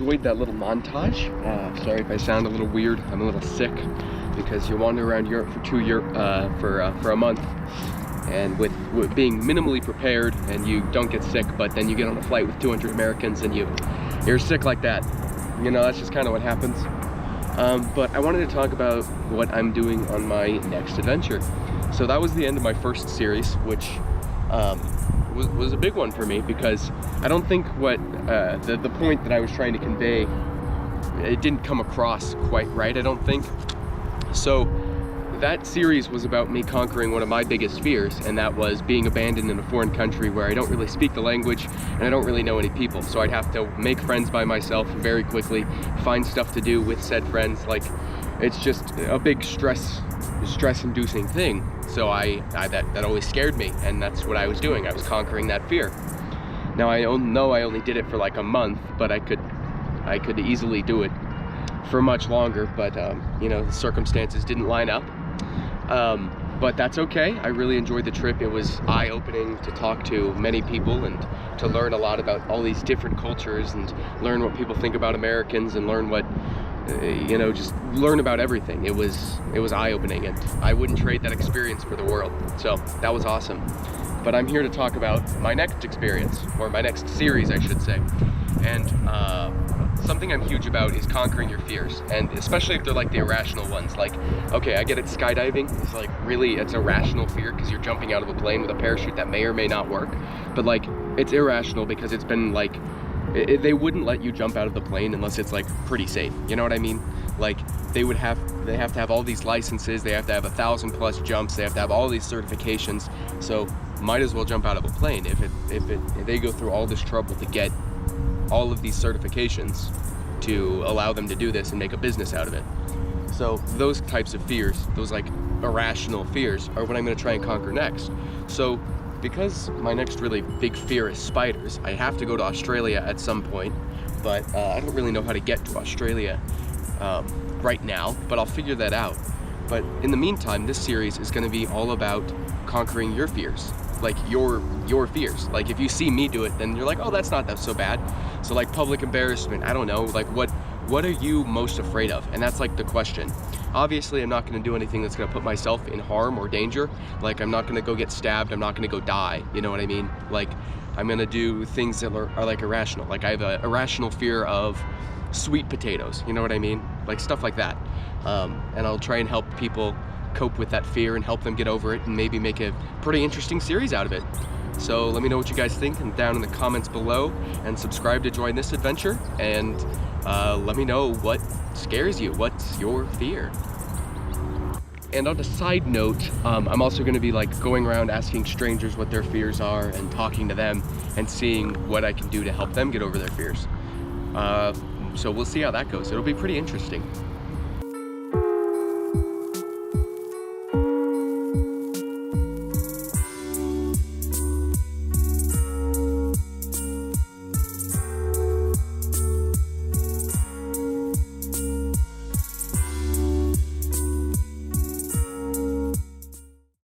enjoyed that little montage. Sorry if I sound a little weird. I'm a little sick because you wander around Europe for a month, and with being minimally prepared, and you don't get sick, but then you get on a flight with 200 Americans and you're sick like that. You know, that's just kind of what happens. But I wanted to talk about what I'm doing on my next adventure. So that was the end of my first series, which was a big one for me, because I don't think what the point that I was trying to convey, it didn't come across quite right, I don't think. So that series was about me conquering one of my biggest fears, and that was being abandoned in a foreign country where I don't really speak the language and I don't really know any people. So I'd have to make friends by myself very quickly, find stuff to do with said friends. Like, it's just a big stress-inducing thing. So that always scared me, and that's what I was doing. I was conquering that fear. Now I know I only did it for like a month, but I could easily do it for much longer, but you know, the circumstances didn't line up. But that's okay. I really enjoyed the trip. It was eye-opening to talk to many people and to learn a lot about all these different cultures, and learn what people think about Americans, and learn what you know, just learn about everything. It was eye-opening, and I wouldn't trade that experience for the world. So that was awesome. But I'm here to talk about my next experience, or my next series, I should say. And something I'm huge about is conquering your fears, and especially if they're like the irrational ones. Like, okay, I get it, skydiving is like, really, it's a rational fear because you're jumping out of a plane with a parachute that may or may not work. But like, it's irrational because it's been like, they wouldn't let you jump out of the plane unless it's like pretty safe. You know what I mean? Like, they have to have all these licenses, they have to have 1,000+ jumps, they have to have all these certifications. So might as well jump out of a plane if they go through all this trouble to get all of these certifications to allow them to do this and make a business out of it. So those types of fears, those like irrational fears, are what I'm going to try and conquer next. So because my next really big fear is spiders, I have to go to Australia at some point, but I don't really know how to get to Australia right now, but I'll figure that out. But in the meantime, this series is going to be all about conquering your fears, like your fears. Like, if you see me do it, then you're like, oh, that's not so bad. So like public embarrassment, I don't know, like what are you most afraid of? And that's like the question. Obviously, I'm not going to do anything that's going to put myself in harm or danger. Like, I'm not going to go get stabbed, I'm not going to go die, you know what I mean? Like, I'm going to do things that are like irrational. Like, I have a irrational fear of sweet potatoes, you know what I mean? Like, stuff like that. And I'll try and help people cope with that fear and help them get over it, and maybe make a pretty interesting series out of it. So let me know what you guys think down in the comments below, and subscribe to join this adventure, and let me know what scares you, what's your fear. And on a side note, I'm also going to be like going around asking strangers what their fears are and talking to them and seeing what I can do to help them get over their fears. So we'll see how that goes. It'll be pretty interesting.